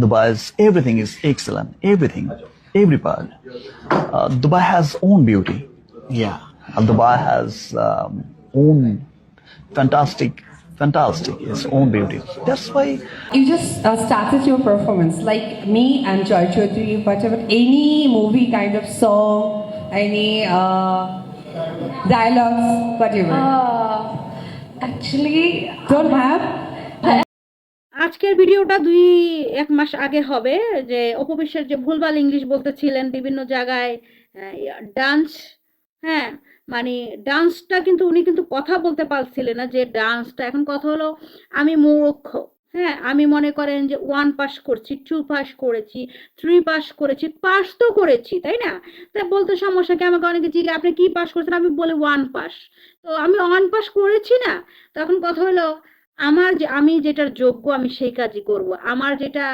Dubai's everything is excellent. Everything, every part. Dubai has own beauty. Yeah. Dubai has own fantastic its own beauty. That's why You just started your performance like me and Joy Chaudhary, whatever, any movie kind of song, any dialogues, whatever. Actually, Don't have? আজকের ভিডিওটা এক মাস আগে হবে, যে অপু বিশ্বাস যে ভুলভাল English বলতেছিলেন বিভিন্ন জায়গায় ডান্স, হ্যাঁ মানে ডান্সটা কিন্তু উনি কিন্তু কথা বলতে পারছিলেন না, যে ডান্সটা এখন কথা হলো আমি মূর্খ, হ্যাঁ আমি মনে করেন যে 1 পাস করছি, 2 পাস করেছি, 3 পাস করেছি, পাস তো করেছি তাই না, তাই বলতে সমস্যা কি, আমাকে অনেকে জিজ্ঞাসা আপনি কি পাস করেছেন, আমি বলি 1 পাস, তো আমি 1 পাস করেছি না, তখন কথা হলো আমি যেটার যোগ্য আমি সেই কাজই করব, আমার যেটা